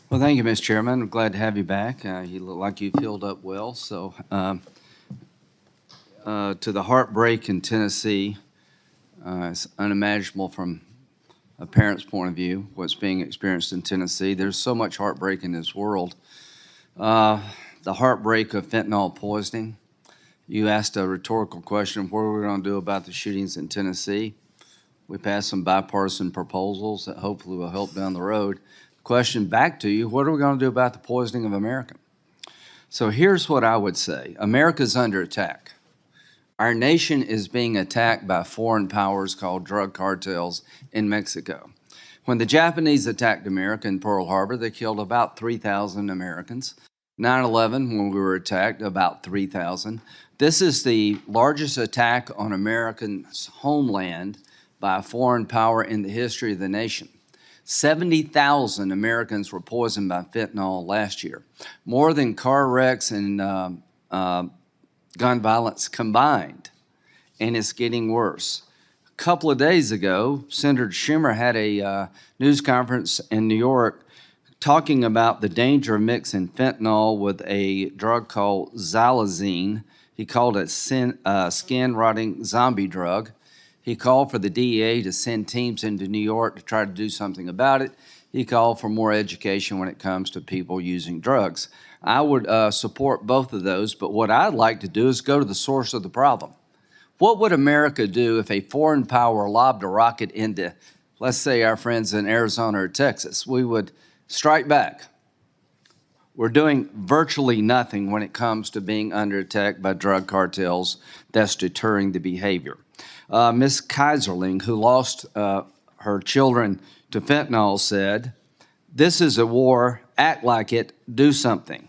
Well, thank you, Mr. Chairman. I'm glad to have you back. You look like you filled up well. To the heartbreak in Tennessee, it's unimaginable from a parent's point of view what's being experienced in Tennessee. There's so much heartbreak in this world. Uh, the heartbreak of fentanyl poisoning. You asked a rhetorical question: what are we going to do about the shootings in Tennessee? We passed some bipartisan proposals that hopefully will help down the road. Question back to you: what are we going to do about the poisoning of America? So here's what I would say. America's under attack. Our nation is being attacked by foreign powers called drug cartels in Mexico. When the Japanese attacked America in Pearl Harbor, they killed about 3,000 Americans. 9/11, when we were attacked, about 3,000. This is the largest attack on America's homeland by a foreign power in the history of the nation. 70,000 Americans were poisoned by fentanyl last year, more than car wrecks and gun violence combined, and it's getting worse. A couple of days ago, Senator Schumer had a news conference in New York talking about the danger of mixing fentanyl with a drug called xylazine. He called it skin-rotting zombie drug. He called for the DEA to send teams into New York to try to do something about it. He called for more education when it comes to people using drugs. I would support both of those, but what I'd like to do is go to the source of the problem. What would America do if a foreign power lobbed a rocket into, let's say, our friends in Arizona or Texas? We would strike back. We're doing virtually nothing when it comes to being under attack by drug cartels that's deterring the behavior. Ms. Kaiserling, who lost her children to fentanyl, said, "This is a war, act like it, do something."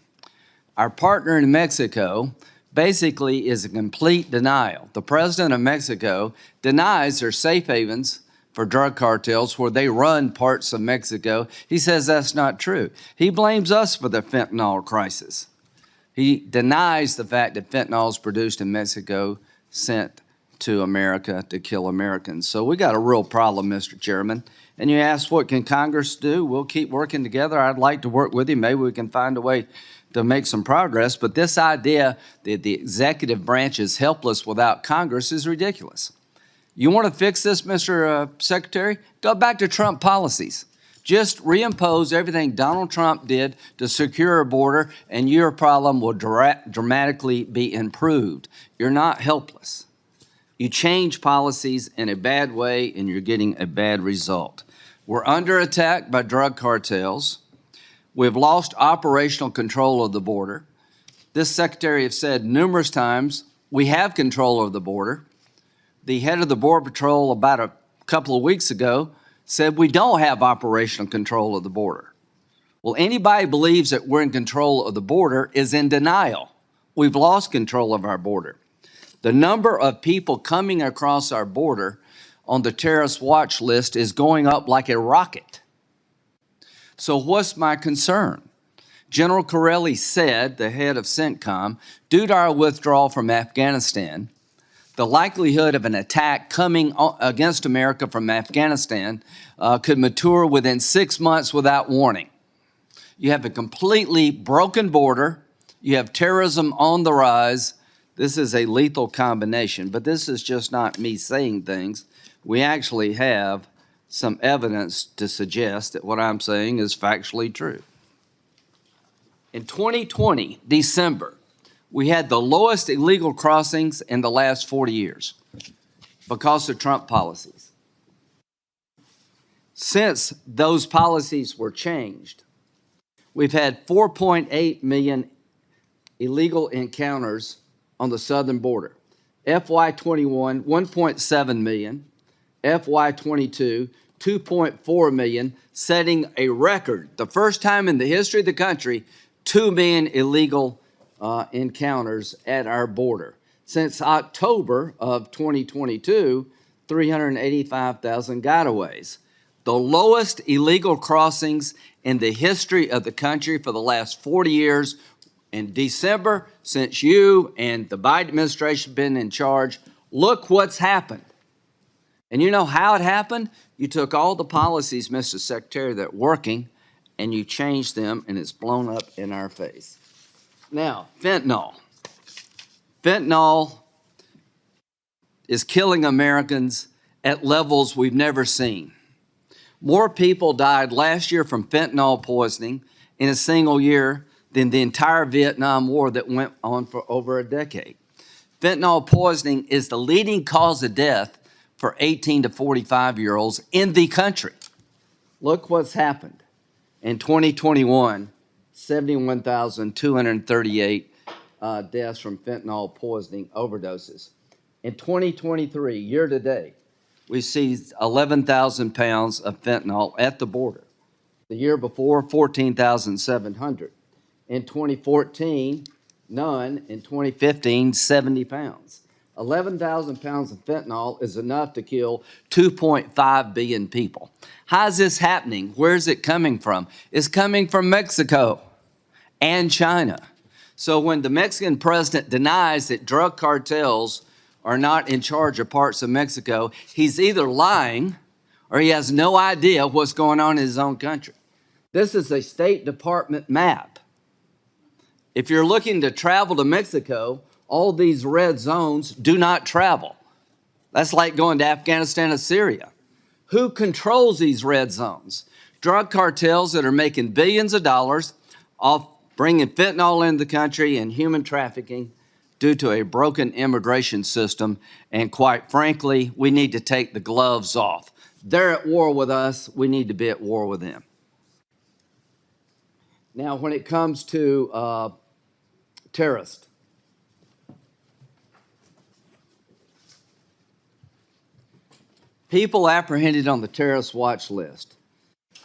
Our partner in Mexico basically is a complete denial. The president of Mexico denies there's safe havens for drug cartels where they run parts of Mexico. He says that's not true. He blames us for the fentanyl crisis. He denies the fact that fentanyl is produced in Mexico, sent to America to kill Americans. So we got a real problem, Mr. Chairman. And you ask, what can Congress do? We'll keep working together. I'd like to work with you. Maybe we can find a way to make some progress. But this idea that the executive branch is helpless without Congress is ridiculous. You want to fix this, Mr. Secretary? Go back to Trump policies. Just reimpose everything Donald Trump did to secure a border, and your problem will dramatically be improved. You're not helpless. You change policies in a bad way, and you're getting a bad result. We're under attack by drug cartels. We've lost operational control of the border. This secretary has said numerous times, we have control of the border. The head of the Border Patrol about a couple of weeks ago said we don't have operational control of the border. Well, anybody who believes that we're in control of the border is in denial. We've lost control of our border. The number of people coming across our border on the terrorist watch list is going up like a rocket. So what's my concern? General Corelli said, the head of CENTCOM, due to our withdrawal from Afghanistan, the likelihood of an attack coming against America from Afghanistan could mature within 6 months without warning. You have a completely broken border. You have terrorism on the rise. This is a lethal combination, but this is just not me saying things. We actually have some evidence to suggest that what I'm saying is factually true. In 2020, December, we had the lowest illegal crossings in the last 40 years because of Trump policies. Since those policies were changed, we've had 4.8 million illegal encounters on the southern border. FY21, 1.7 million. FY22, 2.4 million, setting a record. The first time in the history of the country, 2 million illegal encounters at our border. Since October of 2022, 385,000 gotaways. The lowest illegal crossings in the history of the country for the last 40 years. In December, since you and the Biden administration have been in charge, look what's happened. And you know how it happened? You took all the policies, Mr. Secretary, that are working and you change them, and it's blown up in our face. Now, fentanyl. Fentanyl is killing Americans at levels we've never seen. More people died last year from fentanyl poisoning in a single year than the entire Vietnam War that went on for over a decade. Fentanyl poisoning is the leading cause of death for 18 to 45-year-olds in the country. Look what's happened. In 2021, 71,238 deaths from fentanyl poisoning overdoses. In 2023, year to date, we seized 11,000 pounds of fentanyl at the border. The year before, 14,700. In 2014, none. In 2015, 70 pounds. 11,000 pounds of fentanyl is enough to kill 2.5 billion people. How is this happening? Where is it coming from? It's coming from Mexico and China. So when the Mexican president denies that drug cartels are not in charge of parts of Mexico, he's either lying or he has no idea what's going on in his own country. This is a State Department map. If you're looking to travel to Mexico, all these red zones do not travel. That's like going to Afghanistan or Syria. Who controls these red zones? Drug cartels that are making billions of dollars off bringing fentanyl into the country and human trafficking due to a broken immigration system. And quite frankly, we need to take the gloves off. They're at war with us. We need to be at war with them. Now, when it comes to terrorists, people apprehended on the terrorist watch list.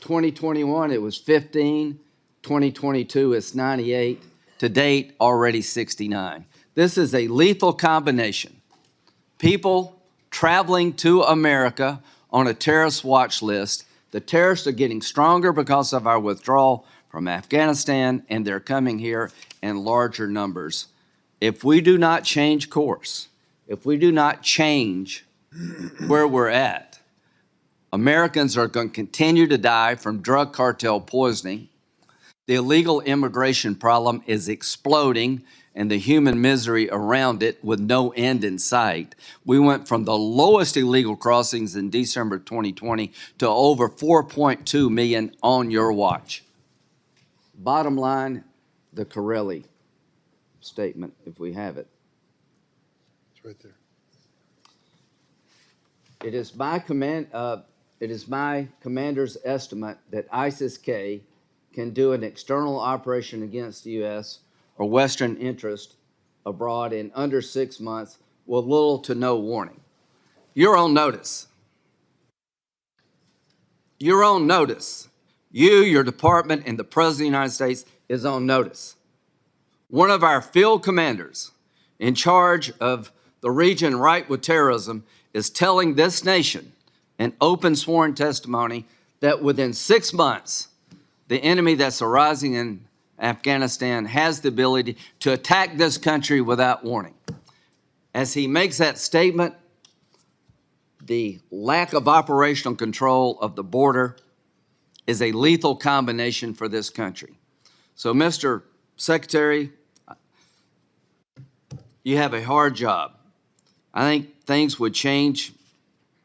2021, it was 15. 2022, it's 98. To date, already 69. This is a lethal combination. People traveling to America on a terrorist watch list. The terrorists are getting stronger because of our withdrawal from Afghanistan, and they're coming here in larger numbers. If we do not change course, if we do not change where we're at, Americans are going to continue to die from drug cartel poisoning. The illegal immigration problem is exploding, and the human misery around it with no end in sight. We went from the lowest illegal crossings in December 2020 to over 4.2 million on your watch. Bottom line, the Corelli statement, if we have it. It's right there. It is my commander's estimate that ISIS-K can do an external operation against the U.S. or Western interest abroad in under 6 months with little to no warning. You're on notice. You're on notice. You, your department, and the President of the United States is on notice. One of our field commanders in charge of the region right with terrorism is telling this nation in open sworn testimony that within 6 months, the enemy that's arising in Afghanistan has the ability to attack this country without warning. As he makes that statement, the lack of operational control of the border is a lethal combination for this country. So, Mr. Secretary, you have a hard job. I think things would change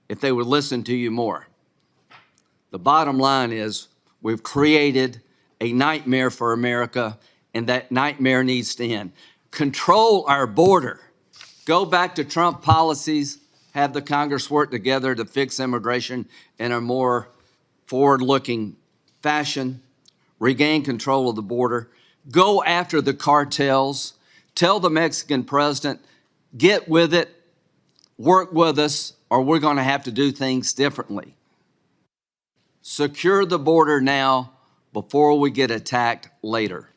if they would listen to you more. The bottom line is we've created a nightmare for America, and that nightmare needs to end. Control our border. Go back to Trump policies, have the Congress work together to fix immigration in a more forward-looking fashion, regain control of the border, go after the cartels, tell the Mexican president, get with it, work with us, or we're going to have to do things differently. Secure the border now before we get attacked later.